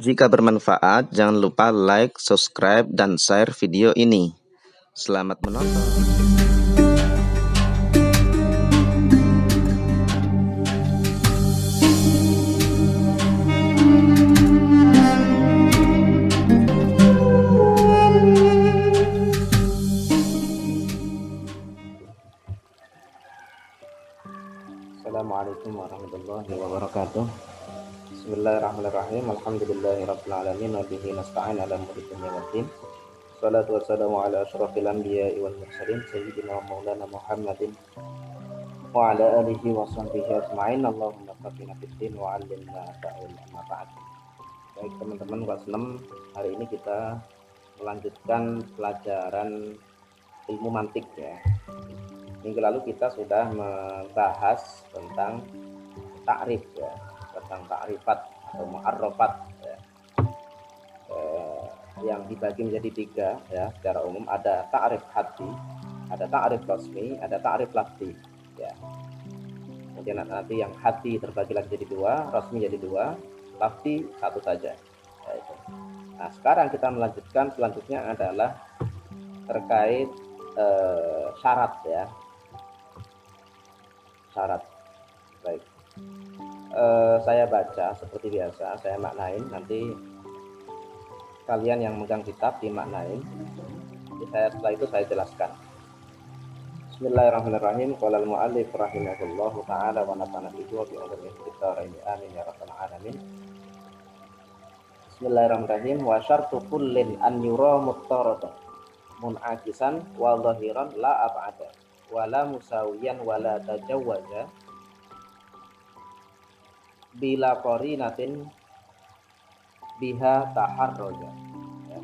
Jika bermanfaat, jangan lupa like, subscribe, dan share video ini. Selamat menonton. Assalamualaikum warahmatullahi wabarakatuh. Bismillahirrahmanirrahim. Alhamdulillahirabbil alamin wa bihi nasta'in ala umuri dunya waddin. Shalatu wassalamu ala asyrafil anbiya'i wal mursalin sayyidina wa maulana Muhammadin wa ala alihi wa sahbihi ajma'in. Allahumma faqihna fid din wa 'allimna ta'wil ma ba'd. Baik teman-teman kelas 6, hari ini kita melanjutkan pelajaran ilmu mantik ya. Minggu lalu kita sudah membahas tentang takrif ya, tentang takrifat atau mu'arrafat ya. Yang dibagi menjadi 3 ya secara umum, ada takrif haddi, ada takrif rasmi, ada takrif lafzi ya. Kemudian nanti yang haddi terbagi lagi jadi 2, rasmi jadi 2, lafzi 1 saja ya, itu. Nah sekarang kita melanjutkan, selanjutnya adalah terkait syarat ya, syarat. Baik, saya baca seperti biasa, saya maknain, nanti kalian yang megang kitab dimaknain, setelah itu saya jelaskan. Bismillahirrahmanirrahim. Qala al-mu'allif rahimahullahu ta'ala wa nafa'ana bihi wa bi ulumil kitab amin ya rabbal alamin. Bismillahirrahmanirrahim. Wa syartu kullin an yura muttarada munakisan wa zahiran la ab'ada wala musawiyan wala tajawwaza bila qarinatin biha taharraja ya.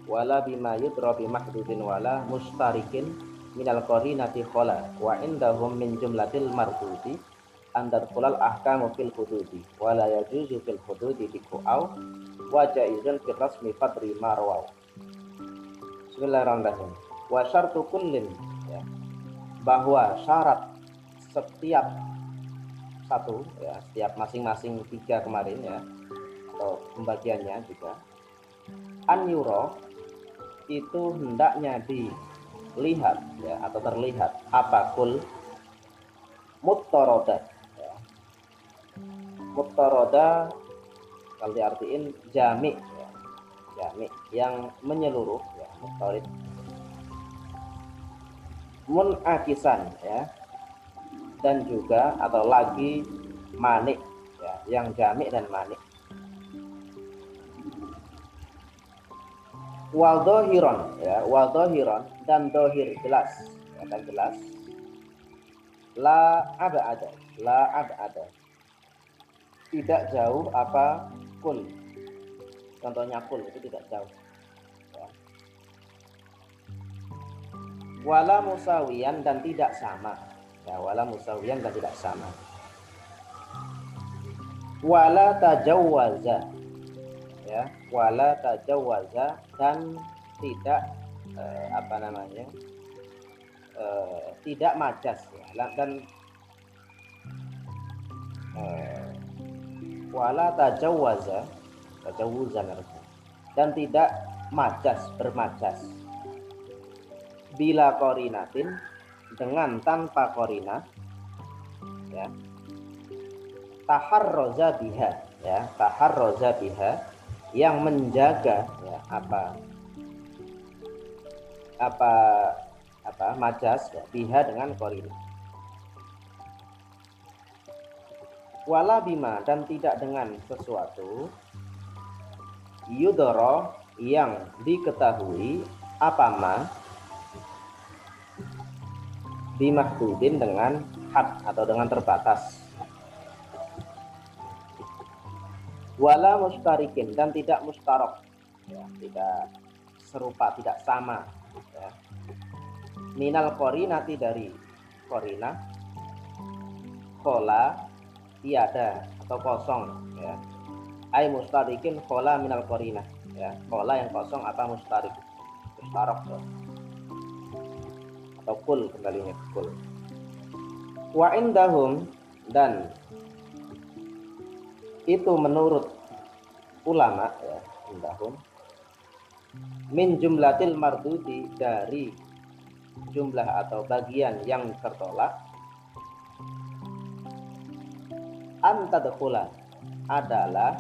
Wala bima yudra bi mahdudin wala mustarikin minal qarinati khala wa indahum min jumlatil mardudi andar qulal ahkamu fil hududi wala yajuzu fil hududi biqa'au wa jaizun fil rasmi fadri marwaw. Bismillahirrahmanirrahim. Wa syartu kullin ya, bahwa syarat setiap satu ya, setiap masing-masing 3 kemarin ya, atau pembagiannya juga, an yuro itu hendaknya dilihat ya, atau terlihat apa kul muttoroda ya. Muttoroda kalau diartiin jami ya, jami yang menyeluruh ya, muttorid. Munakisan ya, dan juga atau lagi manik ya, yang jami dan manik. Wal dohiron ya, wal dohiron dan dohir jelas ya, dan jelas. La ab'ada, la ab'ada, tidak jauh apa kul, contohnya kul itu tidak jauh ya. Wala musawiyan dan tidak sama ya, wala musawiyan dan tidak sama. Wala tajawwaza ya, wala tajawwaza dan tidak tidak majas ya. Dan wala tajawwaza, tajawuzan dan tidak majas, bermajas, bila qorinatin dengan tanpa qorinah ya, taharroza biha ya, taharroza biha yang menjaga ya, apa majas ya, biha dengan qorinah. Wala bima dan tidak dengan sesuatu yudoro yang diketahui apa ma bimahdudin dengan had atau dengan terbatas. Wala mustarikin dan tidak mustarok ya, tidak serupa, tidak sama ya. Minal qarinati dari qarinah, khola tiada atau kosong ya. Ai mustarikin khola minal qarinah ya, khola yang kosong apa mustarik, mustarok ya. Atau kul, kembalinya kul. Wa indahum dan itu menurut ulama ya, indahum min jumlatil mardudi, dari jumlah atau bagian yang tertolak, antadkhula, adalah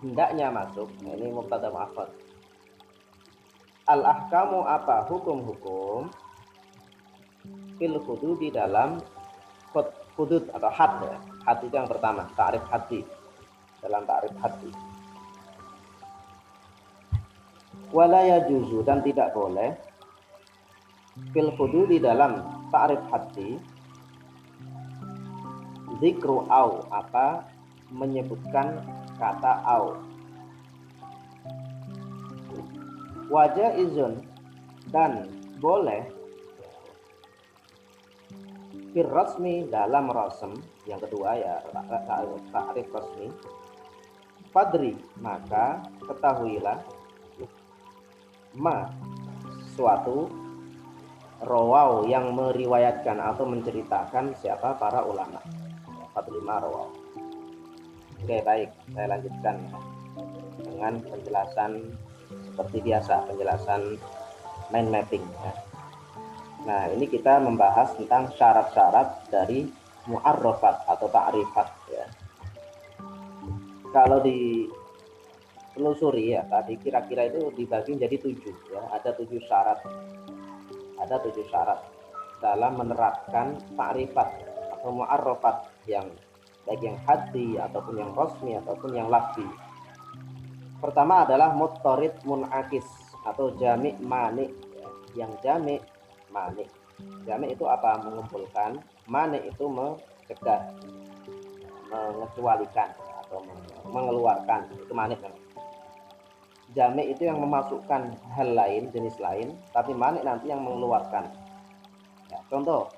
hendaknya masuk. Nah, ini mubtada muakhar. Al ahkamu, apa hukum-hukum, fil hududi, dalam hudud atau had ya. Had itu yang pertama, ta'rif haddi, dalam ta'rif haddi. Wala yajuzu, dan tidak boleh, fil hududi, dalam ta'rif haddi, zikru au, apa menyebutkan kata au. Wajah izun, dan boleh, fir rasmi, dalam rasm, yang kedua ya, ta'rif rasmi. Fadri, maka ketahuilah, ma, suatu, rawau, yang meriwayatkan atau menceritakan siapa, para ulama. Fadri ma rawau. Oke, baik, saya lanjutkan dengan penjelasan seperti biasa, penjelasan mind mapping ya. Nah, ini kita membahas tentang syarat-syarat dari mu'arrafat atau ta'rifat ya. Kalau ditelusuri ya, tadi kira-kira itu dibagi menjadi 7 ya. Ada 7 syarat. Ada 7 syarat dalam menerapkan ta'rifat atau mu'arrafat, yang baik yang haddi ataupun yang rasmi ataupun yang lafzi. Pertama adalah muttarid munakis atau jami' mani ya. Yang jami' mani. Jami' itu apa? Mengumpulkan. Mani itu mencegah, mengecualikan atau mengeluarkan. Itu mani kan. Jami' itu yang memasukkan hal lain, jenis lain, tapi mani nanti yang mengeluarkan. Ya, contoh,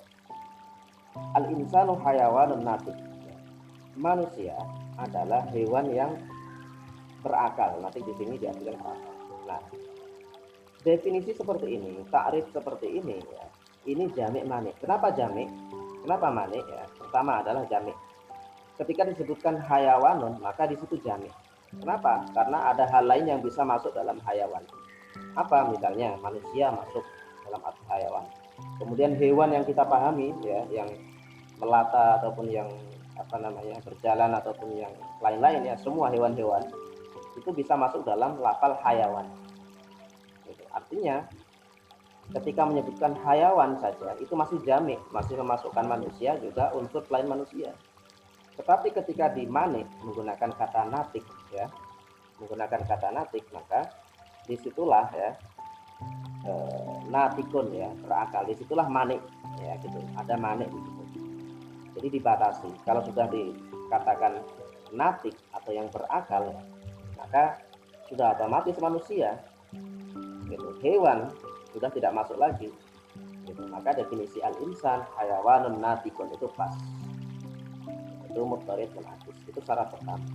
al-insanu hayawanun natik. Manusia adalah hewan yang berakal. Nanti di sini diartikan berakal. Nah, definisi seperti ini, takrif seperti ini ya, ini jami' mani. Kenapa jami'? Kenapa mani ya? Pertama adalah jami'. Ketika disebutkan hayawanun, maka di situ jami'. Kenapa? Karena ada hal lain yang bisa masuk dalam hayawan. Apa? Misalnya manusia masuk dalam arti hayawan. Kemudian hewan yang kita pahami ya, yang melata ataupun yang berjalan ataupun yang lain-lain ya, semua hewan-hewan itu bisa masuk dalam lafal hayawan. Artinya ketika menyebutkan hayawan saja itu masih jami', masih memasukkan manusia juga unsur selain manusia. Tetapi ketika di mani menggunakan kata natik ya, menggunakan kata natik, maka disitulah ya natikun ya, berakal, disitulah mani ya gitu, ada mani di situ. Jadi dibatasi. Kalau sudah dikatakan natik atau yang berakal ya, maka sudah otomatis manusia gitu. Hewan sudah tidak masuk lagi gitu. Maka definisi al-insan hayawanun natikun itu pas. Itu muttarid munakis. Itu syarat pertama.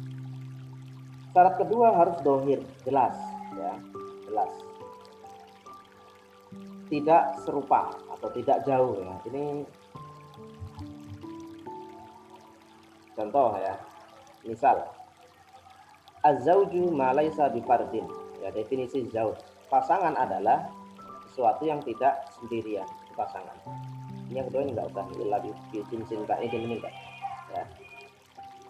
Syarat kedua harus dohir, jelas ya, jelas. Tidak serupa atau tidak jauh ya. Ini contoh ya. Misal az-zauju ma laisa bifardin. Ya, definisi zauj. Pasangan adalah sesuatu yang tidak sendirian, pasangan. Ini yang kedua ini enggak usah lagi jinsin kaid ini enggak. Ya.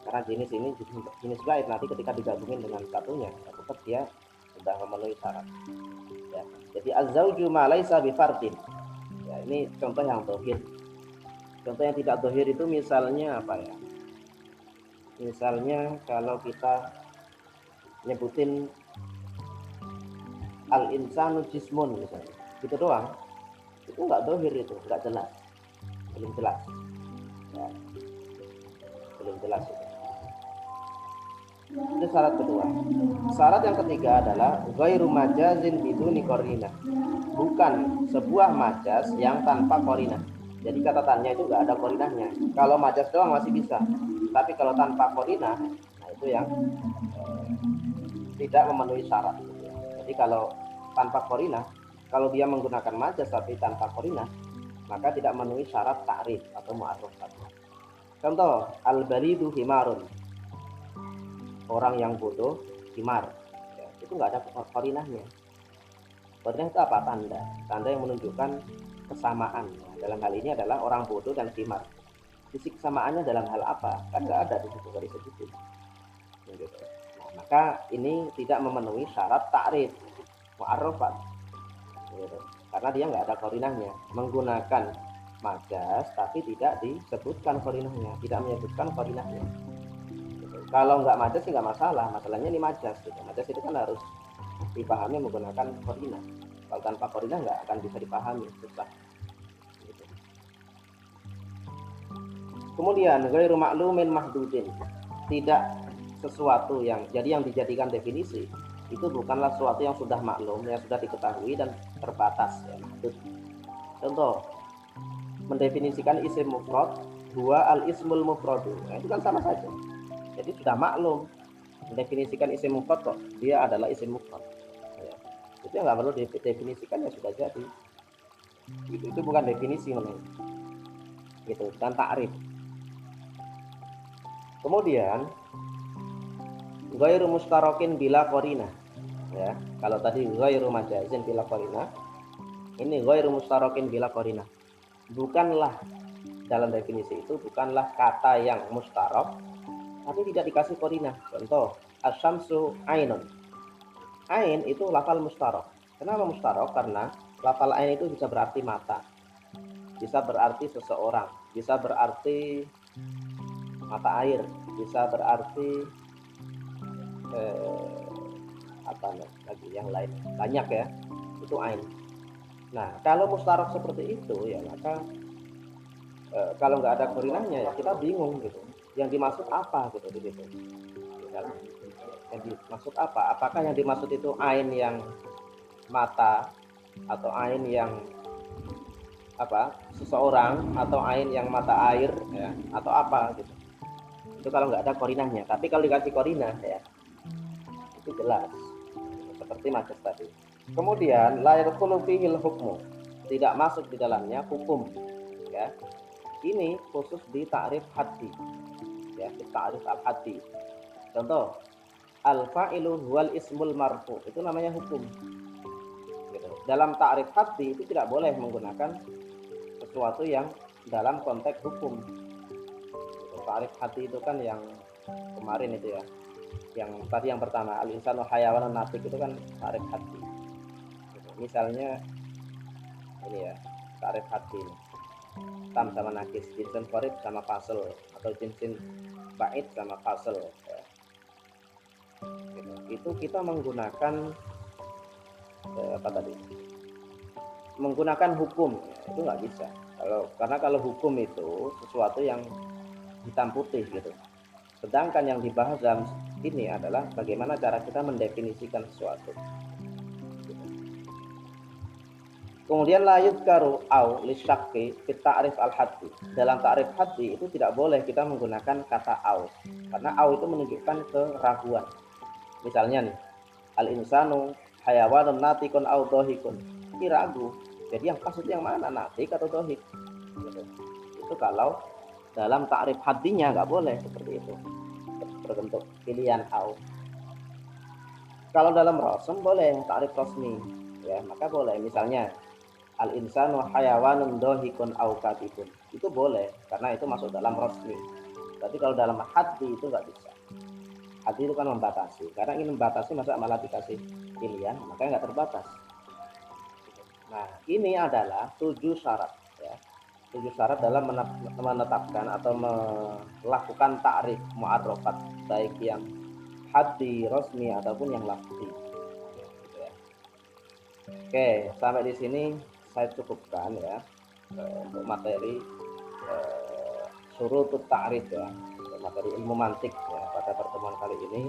Karena jenis ini jenis gaib, nanti ketika digabungin dengan satunya, tetap dia sudah memenuhi syarat. Ya. Jadi az-zauju ma laisa bifardin. Ya, ini contoh yang dohir. Contoh yang tidak dohir itu misalnya apa ya? Misalnya kalau kita nyebutin al-insanu jismun misalnya, gitu doang, itu nggak dohir, itu nggak jelas, belum jelas ya, belum jelas itu syarat kedua. Syarat yang ketiga adalah ghairu majazin biduni qarinah, bukan sebuah majaz yang tanpa qarinah. Jadi katatannya itu nggak ada qarinahnya. Kalau majaz doang masih bisa, tapi kalau tanpa qarinah, nah itu yang tidak memenuhi syarat. Jadi kalau tanpa qarinah, kalau dia menggunakan majaz tapi tanpa qarinah, maka tidak memenuhi syarat ta'rif atau mu'arraf. Contoh, al-baridu himarun. orang yang bodoh himar, ya, itu nggak ada korinahnya. Korinah itu apa? Tanda yang menunjukkan kesamaan. Nah, dalam hal ini adalah orang bodoh dan himar. Sisi kesamaannya dalam hal apa? Kan nggak ada di situ garis segitu. Gitu. Nah, maka ini tidak memenuhi syarat ta'rif mu'arrafat, gitu. Karena dia nggak ada korinahnya, menggunakan majas tapi tidak disebutkan korinahnya, tidak menyebutkan korinahnya. Gitu. Kalau nggak majas sih nggak masalah, masalahnya ini majas. Gitu. Majas itu kan harus dipahami menggunakan korinah. Kalau tanpa korinah nggak akan bisa dipahami, susah. Gitu. Kemudian ghairu ma'lumin mahdudin, tidak sesuatu yang dijadikan definisi itu bukanlah sesuatu yang sudah maklum, yang sudah diketahui dan terbatas, ya, mahdud. Contoh, mendefinisikan isim mufrad, huwa al ismul mufradu, nah, itu kan sama saja. Jadi sudah maklum, mendefinisikan isim mufrad kok dia adalah isim mufrad, ya. Itu yang nggak perlu didefinisikan, ya sudah jadi. Itu bukan definisi namanya, gitu, dan ta'rif. Kemudian ghairu mustarakin bila qarinah, ya. Kalau tadi ghairu majazin bila qarinah, ini ghairu mustarakin bila qarinah. Bukanlah, dalam definisi itu bukanlah kata yang mustarak tapi tidak dikasih qarinah. Contoh, asyamsu ainun. Ain itu lafal mustarak. Kenapa mustarak? Karena lafal ain itu bisa berarti mata, bisa berarti seseorang, bisa berarti mata air, bisa berarti apa lagi yang lain, banyak ya, itu ain. Nah, kalau mustarak seperti itu, ya maka kalau nggak ada korinahnya ya kita bingung gitu. Yang dimaksud apa gitu di situ? Yang dimaksud apa? Apakah yang dimaksud itu ain yang mata, atau ain yang apa seseorang, atau ain yang mata air, ya, atau apa gitu? Itu kalau nggak ada korinahnya. Tapi kalau dikasih korinah, ya itu jelas, seperti majas tadi. Kemudian la yadkhulu fihil hukmu, tidak masuk di dalamnya hukum, ya. Ini khusus di ta'rif haddi, ya, di ta'rif al-haddi. Contoh, al-fa'ilu huwal ismul marfu, itu namanya hukum, gitu. Dalam ta'rif haddi itu tidak boleh menggunakan sesuatu yang dalam konteks hukum. Ta'rif haddi itu kan yang kemarin itu ya, yang tadi yang pertama, al-insanu hayawanun natik, itu kan ta'rif haddi. Misalnya ini ya, ta'rif haddi ini, tam sama nakis, jinsin qarib sama fasl, atau jinsin ba'id sama fasl, ya. Gitu. Itu kita menggunakan apa tadi, menggunakan hukum, ya, itu nggak bisa. Karena kalau hukum itu sesuatu yang hitam putih gitu. Sedangkan yang dibahas dalam ini adalah bagaimana cara kita mendefinisikan sesuatu. Kemudian la yudkaru au lisyakki fit ta'rif al-haddi. Dalam ta'rif haddi itu tidak boleh kita menggunakan kata au, karena au itu menunjukkan keraguan. Misalnya nih, al-insanu hayawanun natikun au dohikun, ini ragu. Jadi yang pas itu yang mana, natik atau dohik? Gitu. Itu kalau dalam ta'rif haddinya nggak boleh seperti itu, berbentuk pilihan au. Kalau dalam rasm boleh ta'rif rasmi, ya, maka boleh. Misalnya al-insanu hayawanun dohikun au katibun, itu boleh karena itu masuk dalam rasmi. Tapi kalau dalam haddi itu nggak bisa. Haddi itu kan membatasi, karena ingin membatasi masa malah dikasih pilihan, makanya nggak terbatas. Nah, ini adalah 7 syarat, ya. 7 syarat dalam menetapkan atau melakukan ta'rif mu'arrafat, baik yang haddi, rasmi ataupun yang lafzi. Oke, sampai di sini saya cukupkan ya untuk materi syurutut ta'rif, ya, materi ilmu mantik, ya, pada pertemuan kali ini.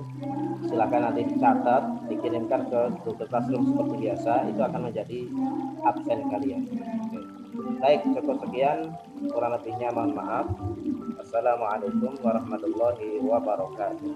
Silakan nanti dicatat, dikirimkan ke Google Classroom seperti biasa, itu akan menjadi absen kalian. Oke. Baik, cukup sekian, kurang lebihnya mohon maaf. Assalamualaikum warahmatullahi wabarakatuh.